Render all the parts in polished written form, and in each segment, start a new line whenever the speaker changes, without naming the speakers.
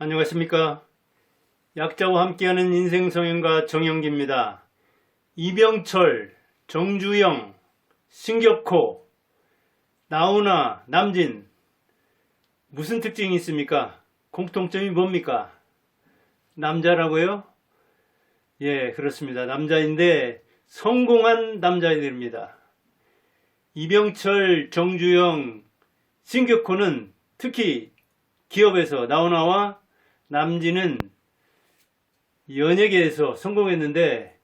안녕하십니까. 약자와 함께하는 인생성형가 정영기입니다. 이병철, 정주영, 신격호, 나훈아, 남진 무슨 특징이 있습니까? 공통점이 뭡니까? 남자라고요? 예, 그렇습니다. 남자인데 성공한 남자애들입니다. 이병철, 정주영, 신격호는 특히 기업에서 나훈아와 남진은 연예계에서 성공했는데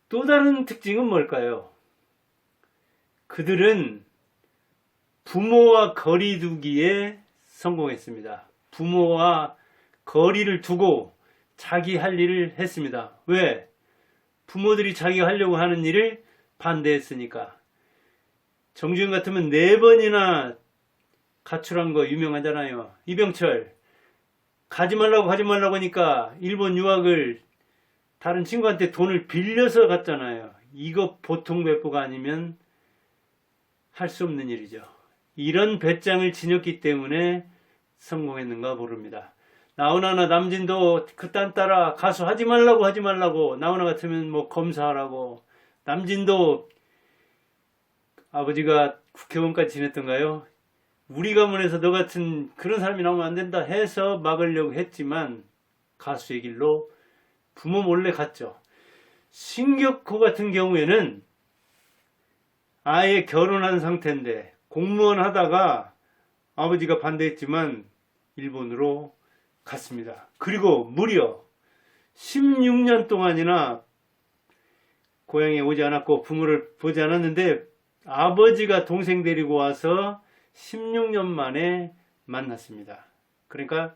또 다른 특징은 뭘까요? 그들은 부모와 거리 두기에 성공했습니다. 부모와 거리를 두고 자기 할 일을 했습니다. 왜? 부모들이 자기가 하려고 하는 일을 반대했으니까. 정주영 같으면 4번이나 가출한 거 유명하잖아요. 이병철 가지 말라고 하니까 일본 유학을 다른 친구한테 돈을 빌려서 갔잖아요. 이거 보통 배포가 아니면 할 수 없는 일이죠. 이런 배짱을 지녔기 때문에 성공했는가 모릅니다. 나훈아나 남진도 그딴 따라 가수 하지 말라고 나훈아 같으면 뭐 검사하라고, 남진도 아버지가 국회의원까지 지냈던가요? 우리 가문에서 너 같은 그런 사람이 나오면 안 된다 해서 막으려고 했지만 가수의 길로 부모 몰래 갔죠. 신격호 같은 경우에는 아예 결혼한 상태인데 공무원 하다가 아버지가 반대했지만 일본으로 갔습니다. 그리고 무려 16년 동안이나 고향에 오지 않았고 부모를 보지 않았는데 아버지가 동생 데리고 와서 16년 만에 만났습니다. 그러니까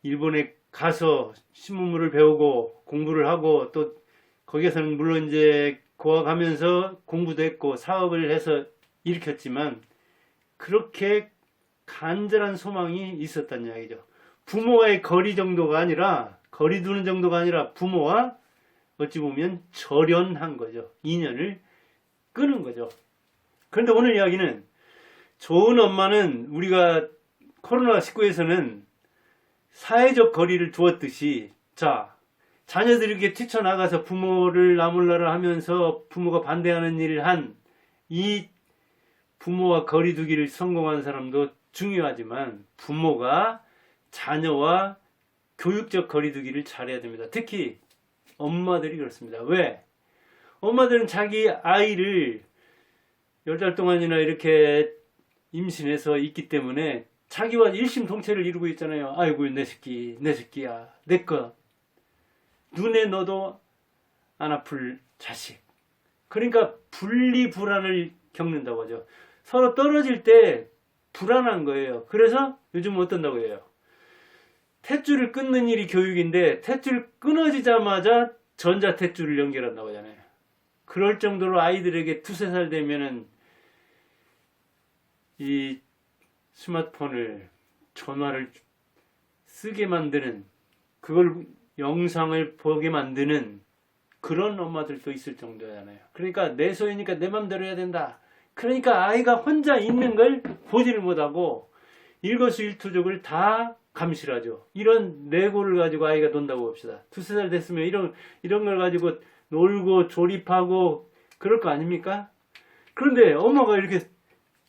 일본에 가서 신문물을 배우고 공부를 하고 또 거기에서는 물론 이제 고학하면서 공부도 했고 사업을 해서 일으켰지만 그렇게 간절한 소망이 있었단 이야기죠. 부모와의 거리 정도가 아니라, 거리 두는 정도가 아니라 부모와 어찌 보면 절연한 거죠. 인연을 끊은 거죠. 그런데 오늘 이야기는 좋은 엄마는 우리가 코로나19에서는 사회적 거리를 두었듯이, 자, 자녀들에게 뛰쳐나가서 부모를 나몰라라 하면서 부모가 반대하는 일을 한 이 부모와 거리 두기를 성공한 사람도 중요하지만 부모가 자녀와 교육적 거리 두기를 잘해야 됩니다. 특히 엄마들이 그렇습니다. 왜? 엄마들은 자기 아이를 10달 동안이나 이렇게 임신해서 있기 때문에 자기와 일심동체를 이루고 있잖아요. 아이고 내 새끼야 내 것, 눈에 넣어도 안 아플 자식. 그러니까 분리불안을 겪는다고 하죠. 서로 떨어질 때 불안한 거예요. 그래서 요즘 어떤다고 해요? 탯줄을 끊는 일이 교육인데 탯줄 끊어지자마자 전자탯줄을 연결한다고 하잖아요. 그럴 정도로 아이들에게 2-3살 되면은 이 스마트폰을, 전화를 쓰게 만드는, 그걸 영상을 보게 만드는 그런 엄마들도 있을 정도잖아요. 그러니까 내 소유니까 내 맘대로 해야 된다. 그러니까 아이가 혼자 있는 걸 보지를 못하고 일거수일투족을 다 감시하죠. 이런 레고를 가지고 아이가 논다고 봅시다. 2-3살 됐으면 이런 걸 가지고 놀고 조립하고 그럴 거 아닙니까? 그런데 엄마가 이렇게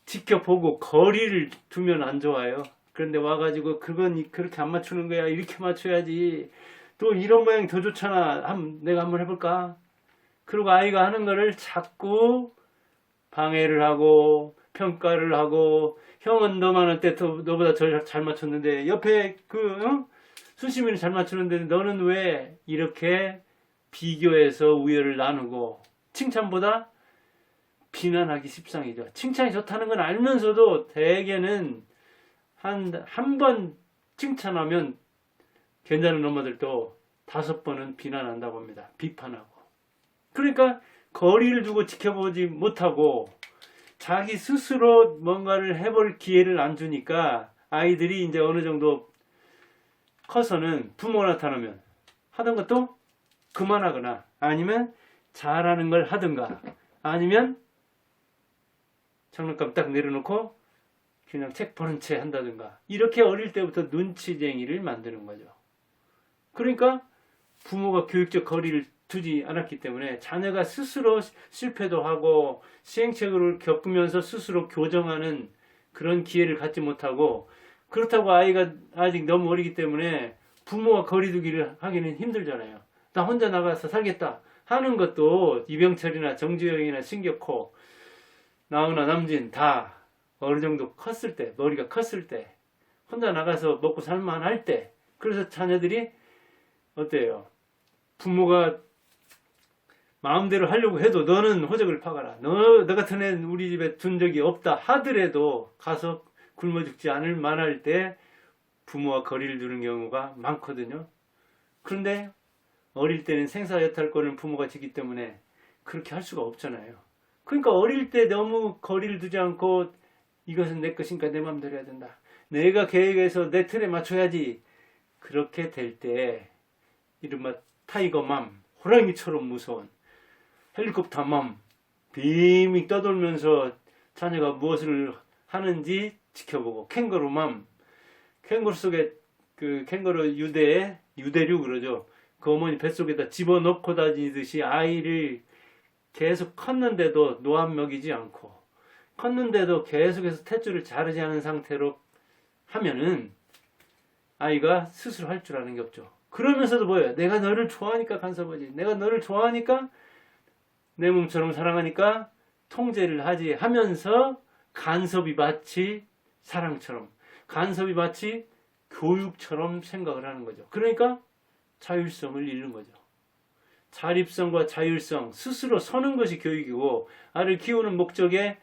지켜보고 거리를 두면 안 좋아요. 그런데 와가지고 그건 그렇게 안 맞추는 거야, 이렇게 맞춰야지, 또 이런 모양이 더 좋잖아, 내가 한번 해볼까? 그리고 아이가 하는 거를 자꾸 방해를 하고 평가를 하고, 형은 너만 할 때 너보다 잘 맞췄는데 옆에 수시민이 잘 맞추는데 너는 왜, 이렇게 비교해서 우열을 나누고 칭찬보다 비난하기 십상이죠. 칭찬이 좋다는 건 알면서도 대개는 한 번 칭찬하면 괜찮은 엄마들도 5번은 비난한다고 합니다. 비판하고. 그러니까 거리를 두고 지켜보지 못하고 자기 스스로 뭔가를 해볼 기회를 안 주니까 아이들이 이제 어느 정도 커서는 부모가 나타나면 하던 것도 그만하거나 아니면 잘하는 걸 하든가 아니면 장난감 딱 내려놓고 그냥 책 보는 채 한다든가 이렇게 어릴 때부터 눈치쟁이를 만드는 거죠. 그러니까 부모가 교육적 거리를 두지 않았기 때문에 자녀가 스스로 실패도 하고 시행착오를 겪으면서 스스로 교정하는 그런 기회를 갖지 못하고, 그렇다고 아이가 아직 너무 어리기 때문에 부모와 거리두기를 하기는 힘들잖아요. 나 혼자 나가서 살겠다 하는 것도 이병철이나 정주영이나 신격호, 나훈아, 남진 다 어느 정도 컸을 때, 머리가 컸을 때, 혼자 나가서 먹고 살만할 때, 그래서 자녀들이 어때요? 부모가 마음대로 하려고 해도 너는 호적을 파가라, 너 같은 애는 우리 집에 둔 적이 없다 하더라도 가서 굶어 죽지 않을 만할 때 부모와 거리를 두는 경우가 많거든요. 그런데 어릴 때는 생사여탈권을 부모가 지기 때문에 그렇게 할 수가 없잖아요. 그러니까 어릴 때 너무 거리를 두지 않고 이것은 내 것이니까 내 마음대로 해야 된다, 내가 계획해서 내 틀에 맞춰야지, 그렇게 될 때 이른바 타이거맘, 호랑이처럼 무서운 헬리콥터맘, 빙빙 떠돌면서 자녀가 무엇을 하는지 지켜보고, 캥거루맘, 캥거루 속에 그 캥거루 유대류 그러죠. 그 어머니 뱃속에다 집어넣고 다니듯이 아이를 계속 컸는데도 노안 먹이지 않고, 컸는데도 계속해서 탯줄을 자르지 않은 상태로 하면은 아이가 스스로 할 줄 아는 게 없죠. 그러면서도 뭐예요? 내가 너를 좋아하니까 간섭하지, 내가 너를 좋아하니까 내 몸처럼 사랑하니까 통제를 하지 하면서 간섭이 마치 사랑처럼, 간섭이 마치 교육처럼 생각을 하는 거죠. 그러니까 자율성을 잃는 거죠. 자립성과 자율성, 스스로 서는 것이 교육이고, 아이를 키우는 목적의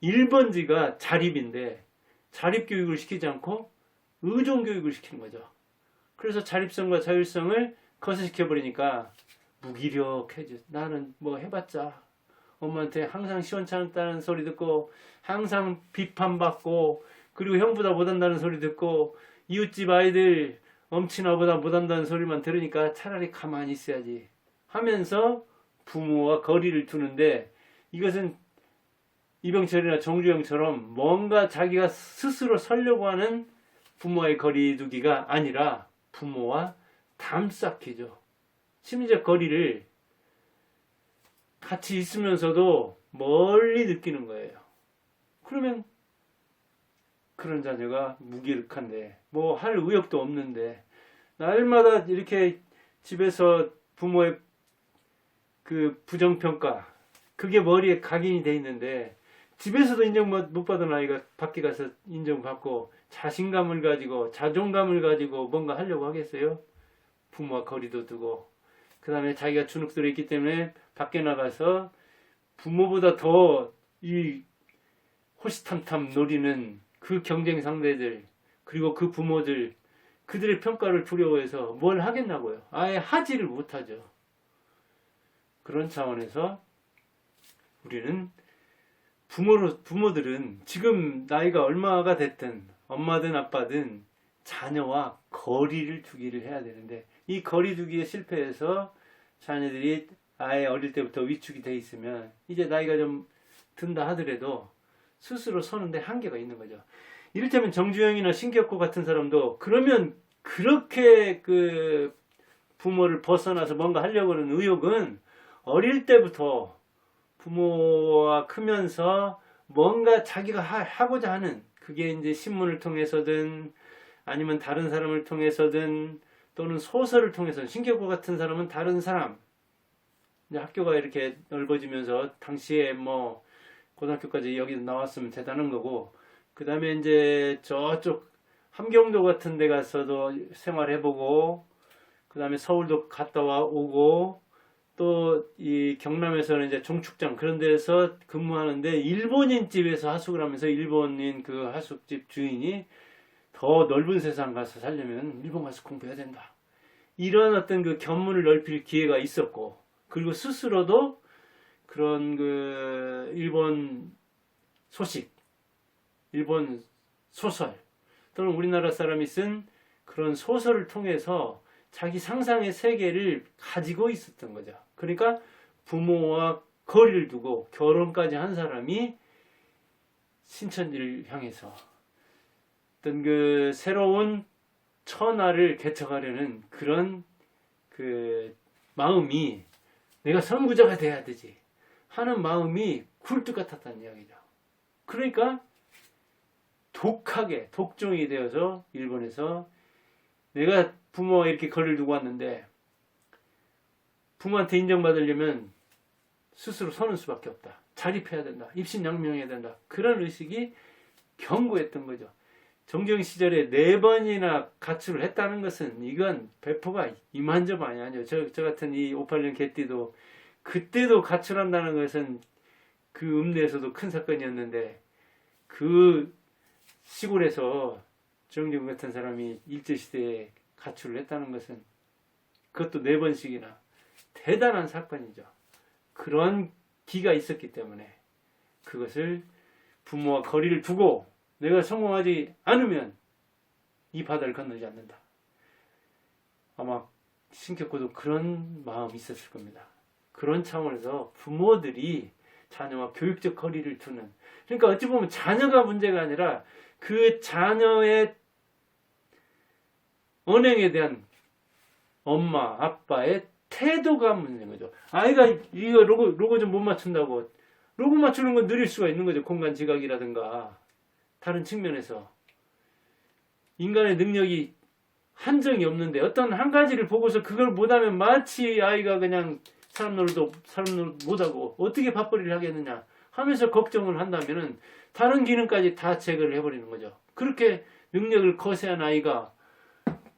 1번지가 자립인데 자립교육을 시키지 않고 의존교육을 시키는 거죠. 그래서 자립성과 자율성을 거스시켜버리니까 무기력해져. 나는 뭐 해봤자 엄마한테 항상 시원찮다는 소리 듣고, 항상 비판받고, 그리고 형보다 못한다는 소리 듣고, 이웃집 아이들 엄친아보다 못한다는 소리만 들으니까 차라리 가만히 있어야지 하면서 부모와 거리를 두는데, 이것은 이병철이나 정주영처럼 뭔가 자기가 스스로 서려고 하는 부모와의 거리두기가 아니라 부모와 담쌓기죠. 심리적 거리를 같이 있으면서도 멀리 느끼는 거예요. 그러면 그런 자녀가 무기력한데, 뭐 할 의욕도 없는데, 날마다 이렇게 집에서 부모의 그 부정평가, 그게 머리에 각인이 돼 있는데, 집에서도 인정 못 받은 아이가 밖에 가서 인정받고 자신감을 가지고 자존감을 가지고 뭔가 하려고 하겠어요? 부모와 거리도 두고, 그 다음에 자기가 주눅들어 있기 때문에 밖에 나가서 부모보다 더 이 호시탐탐 노리는 그 경쟁 상대들, 그리고 그 부모들, 그들의 평가를 두려워해서 뭘 하겠냐고요. 아예 하지를 못하죠. 그런 차원에서 우리는 부모들은 지금 나이가 얼마가 됐든 엄마든 아빠든 자녀와 거리를 두기를 해야 되는데, 이 거리두기에 실패해서 자녀들이 아예 어릴 때부터 위축이 돼 있으면 이제 나이가 좀 든다 하더라도 스스로 서는데 한계가 있는 거죠. 이를테면 정주영이나 신격호 같은 사람도 그러면 그렇게 그 부모를 벗어나서 뭔가 하려고 하는 의욕은 어릴 때부터 부모와 크면서 뭔가 자기가 하고자 하는, 그게 이제 신문을 통해서든 아니면 다른 사람을 통해서든 또는 소설을 통해서든, 신격호 같은 사람은 다른 사람, 이제 학교가 이렇게 넓어지면서 당시에 뭐 고등학교까지 여기 나왔으면 대단한 거고, 그 다음에 이제 저쪽 함경도 같은 데 가서도 생활해보고, 그 다음에 서울도 갔다 오고, 또 이 경남에서는 이제 종축장 그런 데서 근무하는데, 일본인 집에서 하숙을 하면서 일본인 그 하숙집 주인이 더 넓은 세상 가서 살려면 일본 가서 공부해야 된다, 이런 어떤 그 견문을 넓힐 기회가 있었고, 그리고 스스로도 그런 그 일본 소식, 일본 소설, 또는 우리나라 사람이 쓴 그런 소설을 통해서 자기 상상의 세계를 가지고 있었던 거죠. 그러니까 부모와 거리를 두고 결혼까지 한 사람이 신천지를 향해서 어떤 그 새로운 천하를 개척하려는 그런 그 마음이 내가 선구자가 돼야 되지 하는 마음이 굴뚝 같았다는 이야기죠. 그러니까 독하게 독종이 되어서 일본에서 내가 부모와 이렇게 거리를 두고 왔는데 부모한테 인정받으려면 스스로 서는 수밖에 없다. 자립해야 된다. 입신양명해야 된다. 그런 의식이 견고했던 거죠. 정경 시절에 4번이나 가출을 했다는 것은 이건 배포가 이만저만 아니에요. 저 같은 이 586 개띠도 그때도 가출한다는 것은 그 읍내에서도 큰 사건이었는데 그 시골에서 정경 같은 사람이 일제시대에 가출을 했다는 것은 그것도 4번씩이나 대단한 사건이죠. 그런 기가 있었기 때문에 그것을 부모와 거리를 두고 내가 성공하지 않으면 이 바다를 건너지 않는다. 아마 신격호도 그런 마음이 있었을 겁니다. 그런 차원에서 부모들이 자녀와 교육적 거리를 두는, 그러니까 어찌 보면 자녀가 문제가 아니라 그 자녀의 언행에 대한 엄마, 아빠의 태도가 문제인 거죠. 아이가 이거 로고 좀 못 맞춘다고 로고 맞추는 건 느릴 수가 있는 거죠. 공간 지각이라든가 다른 측면에서 인간의 능력이 한정이 없는데 어떤 한 가지를 보고서 그걸 못하면 마치 아이가 그냥 사람 노릇 못하고 어떻게 밥벌이를 하겠느냐 하면서 걱정을 한다면은 다른 기능까지 다 제거를 해버리는 거죠. 그렇게 능력을 거세한 아이가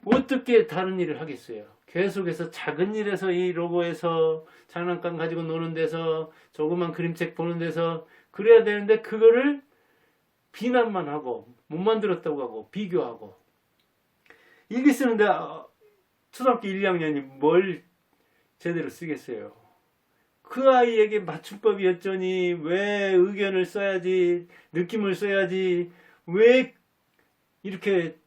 어떻게 다른 일을 하겠어요? 계속해서 작은 일에서 이 로고에서 장난감 가지고 노는 데서 조그만 그림책 보는 데서 그래야 되는데 그거를 비난만 하고 못 만들었다고 하고 비교하고 일기 쓰는데 초등학교 1, 2학년이 뭘 제대로 쓰겠어요. 그 아이에게 맞춤법이 어쩌니 왜 의견을 써야지 느낌을 써야지 왜 이렇게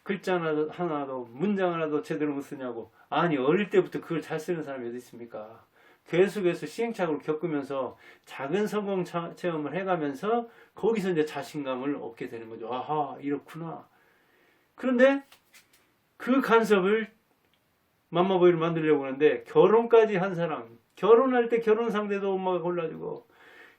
글자 하나도 문장 하나도 제대로 못 쓰냐고. 아니 어릴 때부터 그걸 잘 쓰는 사람이 어디 있습니까? 계속해서 시행착오를 겪으면서 작은 성공 체험을 해가면서 거기서 이제 자신감을 얻게 되는 거죠. 아하 이렇구나. 그런데 그 간섭을 맘마보이를 만들려고 하는데 결혼까지 한 사람, 결혼할 때 결혼 상대도 엄마가 골라주고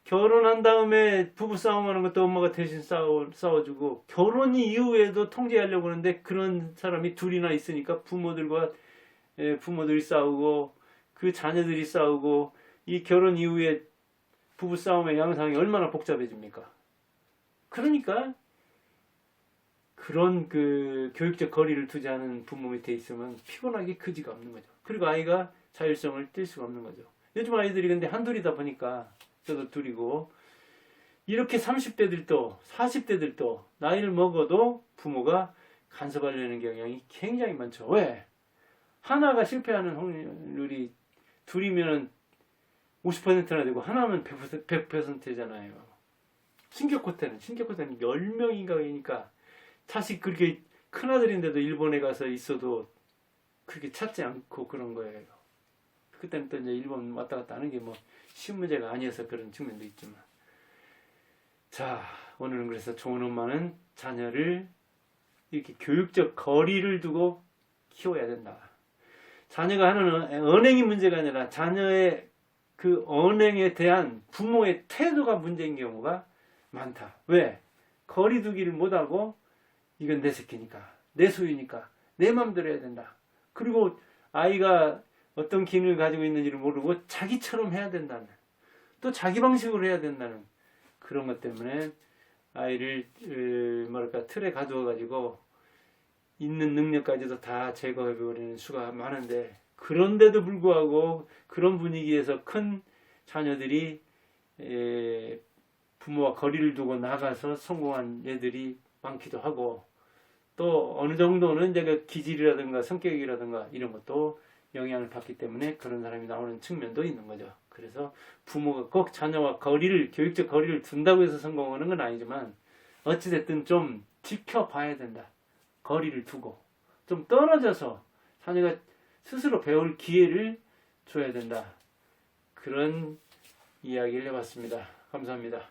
결혼한 다음에 부부싸움하는 것도 엄마가 대신 싸워주고 결혼 이후에도 통제하려고 하는데 그런 사람이 둘이나 있으니까 부모들이 싸우고 그 자녀들이 싸우고 이 결혼 이후에 부부싸움의 양상이 얼마나 복잡해집니까? 그러니까 그런 그 교육적 거리를 두지 않은 부모 밑에 있으면 피곤하기 그지가 없는 거죠. 그리고 아이가 자율성을 띨 수가 없는 거죠. 요즘 아이들이 근데 한둘이다 보니까 저도 둘이고 이렇게 30대들도 40대들도 나이를 먹어도 부모가 간섭하려는 경향이 굉장히 많죠. 왜? 하나가 실패하는 확률이 둘이면 50%나 되고 하나면 100%잖아요. 신격호 때는 10명인가 그러니까 자식 그렇게 큰아들인데도 일본에 가서 있어도 그렇게 찾지 않고 그런 거예요. 그때는 또 이제 일본 왔다 갔다 하는 게 뭐 쉬운 문제가 아니어서 그런 측면도 있지만. 자, 오늘은 그래서 좋은 엄마는 자녀를 이렇게 교육적 거리를 두고 키워야 된다. 자녀가 하는 언행이 문제가 아니라 자녀의 그 언행에 대한 부모의 태도가 문제인 경우가 많다. 왜? 거리 두기를 못하고 이건 내 새끼니까, 내 소유니까, 내 맘대로 해야 된다. 그리고 아이가 어떤 기능을 가지고 있는지를 모르고 자기처럼 해야 된다는, 또 자기 방식으로 해야 된다는 그런 것 때문에 아이를 틀에 가두어 가지고 있는 능력까지도 다 제거해버리는 수가 많은데, 그런데도 불구하고 그런 분위기에서 큰 자녀들이 부모와 거리를 두고 나가서 성공한 애들이 많기도 하고, 또 어느 정도는 이제 그 기질이라든가 성격이라든가 이런 것도 영향을 받기 때문에 그런 사람이 나오는 측면도 있는 거죠. 그래서 부모가 꼭 자녀와 교육적 거리를 둔다고 해서 성공하는 건 아니지만 어찌됐든 좀 지켜봐야 된다. 거리를 두고 좀 떨어져서 자녀가 스스로 배울 기회를 줘야 된다. 그런 이야기를 해봤습니다. 감사합니다.